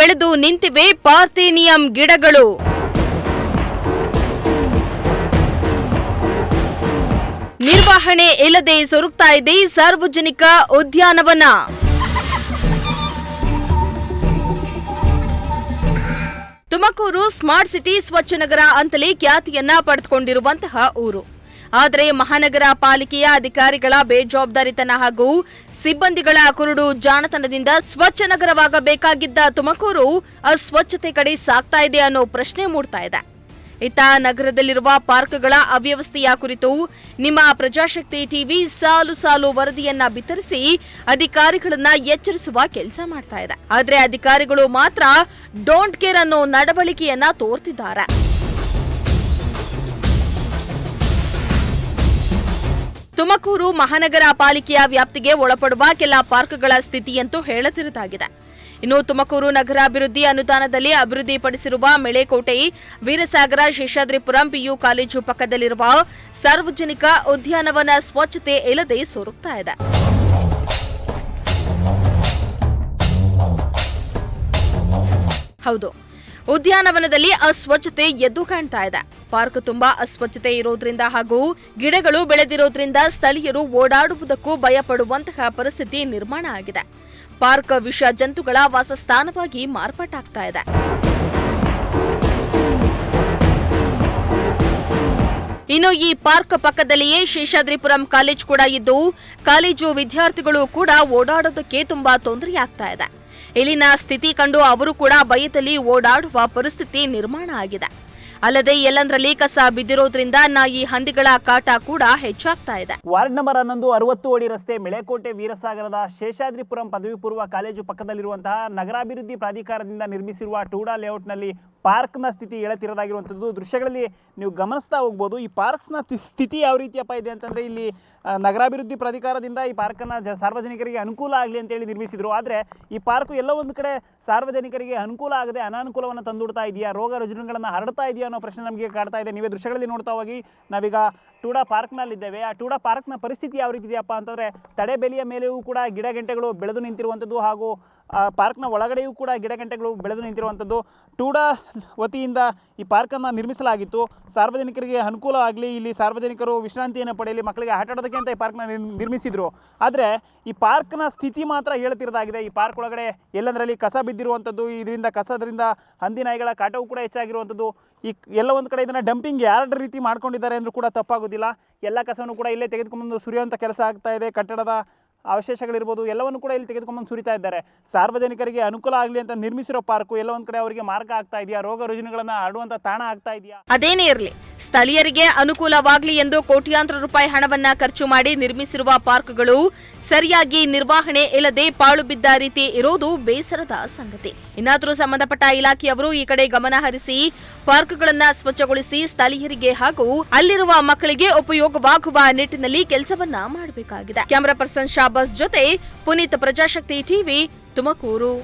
ಬೆಳೆದು ನಿಂತಿವೆ ಪಾರ್ಥೇನಿಯಂ ಗಿಡಗಳು. ನಿರ್ವಹಣೆ ಇಲ್ಲದೆ ಸೊರಗ್ತಾ ಇದೆ ಸಾರ್ವಜನಿಕ ಉದ್ಯಾನವನ. ತುಮಕೂರು ಸ್ಮಾರ್ಟ್ ಸಿಟಿ ಸ್ವಚ್ಛ ನಗರ ಅಂತಲೇ ಖ್ಯಾತಿಯನ್ನ ಪಡೆದುಕೊಂಡಿರುವಂತಹ ಊರು. ಆದರೆ ಮಹಾನಗರ ಪಾಲಿಕೆಯ ಅಧಿಕಾರಿಗಳ ಬೇಜವಾಬ್ದಾರಿತನ ಹಾಗೂ ಸಿಬ್ಬಂದಿಗಳ ಕುರುಡು ಜಾಣತನದಿಂದ ಸ್ವಚ್ಛ ನಗರವಾಗಬೇಕಾಗಿದ್ದ ತುಮಕೂರು ಅಸ್ವಚ್ಛತೆ ಕಡೆ ಸಾಗ್ತಾ ಇದೆ ಅನ್ನೋ ಪ್ರಶ್ನೆ ಮೂಡ್ತಾ ಇದೆ. ಇತ್ತ ನಗರದಲ್ಲಿರುವ ಪಾರ್ಕ್ಗಳ ಅವ್ಯವಸ್ಥೆಯ ಕುರಿತು ನಿಮ್ಮ ಪ್ರಜಾಶಕ್ತಿ ಟಿವಿ ಸಾಲು ಸಾಲು ವರದಿಯನ್ನ ಬಿತ್ತರಿಸಿ ಅಧಿಕಾರಿಗಳನ್ನ ಎಚ್ಚರಿಸುವ ಕೆಲಸ ಮಾಡ್ತಾ ಇದೆ. ಆದ್ರೆ ಅಧಿಕಾರಿಗಳು ಮಾತ್ರ ಡೋಂಟ್ ಕೇರ್ ಅನ್ನೋ ನಡವಳಿಕೆಯನ್ನ ತೋರ್ತಿದ್ದಾರೆ. ತುಮಕೂರು ಮಹಾನಗರ ಪಾಲಿಕೆಯ ವ್ಯಾಪ್ತಿಗೆ ಒಳಪಡುವ ಕೆಲ ಪಾರ್ಕ್ಗಳ ಸ್ಥಿತಿಯಂತೂ ಹೇಳತಿರದಾಗಿದೆ. ಇನ್ನು ತುಮಕೂರು ನಗರಾಭಿವೃದ್ಧಿ ಅನುದಾನದಲ್ಲಿ ಅಭಿವೃದ್ಧಿಪಡಿಸಿರುವ ಮೆಳೆಕೋಟೆ, ವೀರಸಾಗರ, ಶೇಷಾದ್ರಿಪುರಂ ಪಿಯು ಕಾಲೇಜು ಪಕ್ಕದಲ್ಲಿರುವ ಸಾರ್ವಜನಿಕ ಉದ್ಯಾನವನ ಸ್ವಚ್ಛತೆ ಇಲ್ಲದೆ ಸೊರಗ್ತಾ ಇದೆ. ಹೌದು, ಉದ್ಯಾನವನದಲ್ಲಿ ಅಸ್ವಚ್ಛತೆ ಎದ್ದು ಕಾಣ್ತಾ ಇದೆ. ಪಾರ್ಕ್ ತುಂಬಾ ಅಸ್ವಚ್ಛತೆ ಇರೋದ್ರಿಂದ ಹಾಗೂ ಗಿಡಗಳು ಬೆಳೆದಿರೋದ್ರಿಂದ ಸ್ಥಳೀಯರು ಓಡಾಡುವುದಕ್ಕೂ ಭಯಪಡುವಂತಹ ಪರಿಸ್ಥಿತಿ ನಿರ್ಮಾಣ ಆಗಿದೆ. ಪಾರ್ಕ್ ವಿಷ ಜಂತುಗಳ ವಾಸಸ್ಥಾನವಾಗಿ ಮಾರ್ಪಾಟಾಗ್ತಾ ಇದೆ. ಇನ್ನು ಈ ಪಾರ್ಕ್ ಪಕ್ಕದಲ್ಲಿಯೇ ಶೇಷಾದ್ರಿಪುರಂ ಕಾಲೇಜ್ ಕೂಡ ಇದ್ದು, ಕಾಲೇಜು ವಿದ್ಯಾರ್ಥಿಗಳು ಕೂಡ ಓಡಾಡೋದಕ್ಕೆ ತುಂಬಾ ತೊಂದರೆಯಾಗ್ತಾ ಇದೆ. ಇಲ್ಲಿನ ಸ್ಥಿತಿ ಕಂಡು ಅವರು ಕೂಡ ಭಯದಲ್ಲಿ ಓಡಾಡುವ ಪರಿಸ್ಥಿತಿ ನಿರ್ಮಾಣ ಆಗಿದೆ. ಅಲ್ಲದೆ ಎಲ್ಲಂದ್ರಲ್ಲಿ ಕಸ ಬಿದ್ದಿರೋದ್ರಿಂದ ನಾಯಿ ಹಂದಿಗಳ ಕಾಟ ಕೂಡ ಹೆಚ್ಚಾಗ್ತಾ ಇದೆ. ವಾರ್ಡ್ ನಂಬರ್ 11 60 ಅಡಿ ರಸ್ತೆ, ಮೆಳೆಕೋಟೆ, ವೀರಸಾಗರದ ಶೇಷಾದ್ರಿಪುರಂ ಪದವಿ ಪೂರ್ವ ಕಾಲೇಜು ಪಕ್ಕದಲ್ಲಿರುವಂತಹ ನಗರಾಭಿವೃದ್ಧಿ ಪ್ರಾಧಿಕಾರದಿಂದ ನಿರ್ಮಿಸಿರುವ ಟೂಡಾ ಲೇಔಟ್ನಲ್ಲಿ ಪಾರ್ಕ್ನ ಸ್ಥಿತಿ ಹೇಳತಿರೋದಾಗಿರುವಂಥದ್ದು ದೃಶ್ಯಗಳಲ್ಲಿ ನೀವು ಗಮನಿಸ್ತಾ ಹೋಗ್ಬೋದು. ಈ ಪಾರ್ಕ್ಸ್ನ ಸ್ಥಿತಿ ಯಾವ ರೀತಿಯಪ್ಪ ಇದೆ ಅಂತಂದರೆ, ಇಲ್ಲಿ ನಗರಾಭಿವೃದ್ಧಿ ಪ್ರಾಧಿಕಾರದಿಂದ ಈ ಪಾರ್ಕನ್ನು ಸಾರ್ವಜನಿಕರಿಗೆ ಅನುಕೂಲ ಆಗಲಿ ಅಂತೇಳಿ ನಿರ್ಮಿಸಿದರು. ಆದರೆ ಈ ಪಾರ್ಕು ಎಲ್ಲ ಒಂದು ಕಡೆ ಸಾರ್ವಜನಿಕರಿಗೆ ಅನುಕೂಲ ಆಗದೆ ಅನಾನುಕೂಲವನ್ನು ತಂದುಡ್ತಾ ಇದೆಯಾ, ರೋಗ ರುಜಿನಗಳನ್ನು ಹರಡ್ತಾ ಇದೆಯಾ ಅನ್ನೋ ಪ್ರಶ್ನೆ ನಮಗೆ ಕಾಡ್ತಾ ಇದೆ. ನೀವೇ ದೃಶ್ಯಗಳಲ್ಲಿ ನೋಡ್ತಾ ಹೋಗಿ ನಾವೀಗ ಟೂಡಾ ಪಾರ್ಕ್ನಲ್ಲಿದ್ದೇವೆ. ಆ ಟೂಡಾ ಪಾರ್ಕ್ನ ಪರಿಸ್ಥಿತಿ ಯಾವ ರೀತಿ ಇದೆಯಪ್ಪ ಅಂತಂದರೆ, ತಡೆಬೇಲಿಯ ಮೇಲೆಯೂ ಕೂಡ ಗಿಡಗಂಟೆಗಳು ಬೆಳೆದು ನಿಂತಿರುವಂಥದ್ದು ಹಾಗೂ ಪಾರ್ಕ್ನ ಒಳಗಡೆಯೂ ಕೂಡ ಗಿಡಗಂಟೆಗಳು ಬೆಳೆದು ನಿಂತಿರುವಂಥದ್ದು. ಟೂಡಾ ವತಿಯಿಂದ ಈ ಪಾರ್ಕನ್ನು ನಿರ್ಮಿಸಲಾಗಿತ್ತು. ಸಾರ್ವಜನಿಕರಿಗೆ ಅನುಕೂಲ ಆಗಲಿ, ಇಲ್ಲಿ ಸಾರ್ವಜನಿಕರು ವಿಶ್ರಾಂತಿಯನ್ನು ಪಡೆಯಲಿ, ಮಕ್ಕಳಿಗೆ ಆಟ ಆಡೋದಕ್ಕೆ ಅಂತ ಈ ಪಾರ್ಕ್ನ ನಿರ್ಮಿಸಿದರು. ಆದರೆ ಈ ಪಾರ್ಕ್ನ ಸ್ಥಿತಿ ಮಾತ್ರ ಹೇಳ್ತಿರೋದಾಗಿದೆ. ಈ ಪಾರ್ಕ್ ಒಳಗಡೆ ಎಲ್ಲಂದರಲ್ಲಿ ಕಸ ಬಿದ್ದಿರುವಂಥದ್ದು, ಕಸದಿಂದ ಹಂದಿ ನಾಯಿಗಳ ಕಾಟವು ಕೂಡ ಹೆಚ್ಚಾಗಿರುವಂಥದ್ದು. ಈ ಎಲ್ಲ ಒಂದು ಕಡೆ ಇದನ್ನು ಡಂಪಿಂಗ್ ಯಾರ್ಡ್ ರೀತಿ ಮಾಡ್ಕೊಂಡಿದ್ದಾರೆ ಅಂದರೂ ಕೂಡ ತಪ್ಪಾಗೋದಿಲ್ಲ. ಎಲ್ಲ ಕಸವನ್ನು ಕೂಡ ಇಲ್ಲೇ ತೆಗೆದುಕೊಂಡು ಸುರಿಯುವಂಥ ಕೆಲಸ ಆಗ್ತಾ ಇದೆ. ಕಟ್ಟಡದ ಅವಶೇಷಗಳಿರ್ಬೋದು ಎಲ್ಲವನ್ನು ಕೂಡ ಇಲ್ಲಿ ತೆಗೆದುಕೊಂಡು ಸುರಿತಾ ಇದ್ದಾರೆ. ಸಾರ್ವಜನಿಕರಿಗೆ ಅನುಕೂಲ ಆಗಲಿ ಅಂತ ನಿರ್ಮಿಸಿರೋ ಪಾರ್ಕು ಎಲ್ಲ ಒಂದು ಕಡೆ ಅವರಿಗೆ ಮಾರ್ಗ ಆಗ್ತಾ ಇದೆಯಾ, ರೋಗ ರುಜಿನಗಳನ್ನು ಹರಡುವಂತ ತಾಣ ಆಗ್ತಾ ಇದೆಯಾ? ಅದೇನೇ ಇರಲಿ, ಸ್ಥಳೀಯರಿಗೆ ಅನುಕೂಲವಾಗಲಿ ಎಂದು ಕೋಟ್ಯಾಂತರ ರೂಪಾಯಿ ಹಣವನ್ನ ಖರ್ಚು ಮಾಡಿ ನಿರ್ಮಿಸಿರುವ ಪಾರ್ಕ್ಗಳು ಸರಿಯಾಗಿ ನಿರ್ವಹಣೆ ಇಲ್ಲದೆ ಪಾಳು ಬಿದ್ದ ರೀತಿ ಇರೋದು ಬೇಸರದ ಸಂಗತಿ. ಇನ್ನಾದರೂ ಸಂಬಂಧಪಟ್ಟ ಇಲಾಖೆಯವರು ಈ ಕಡೆ ಗಮನ ಹರಿಸಿ ಪಾರ್ಕ್ಗಳನ್ನ ಸ್ವಚ್ಛಗೊಳಿಸಿ ಸ್ಥಳೀಯರಿಗೆ ಹಾಗೂ ಅಲ್ಲಿರುವ ಮಕ್ಕಳಿಗೆ ಉಪಯೋಗವಾಗುವ ನಿಟ್ಟಿನಲ್ಲಿ ಕೆಲಸವನ್ನ ಮಾಡಬೇಕಾಗಿದೆ. ಕ್ಯಾಮರಾ ಪರ್ಸನ್ ಶಾಬಾಸ್ ಜೊತೆ ಪುನೀತ್, ಪ್ರಜಾಶಕ್ತಿ ಟಿವಿ, ತುಮಕೂರು.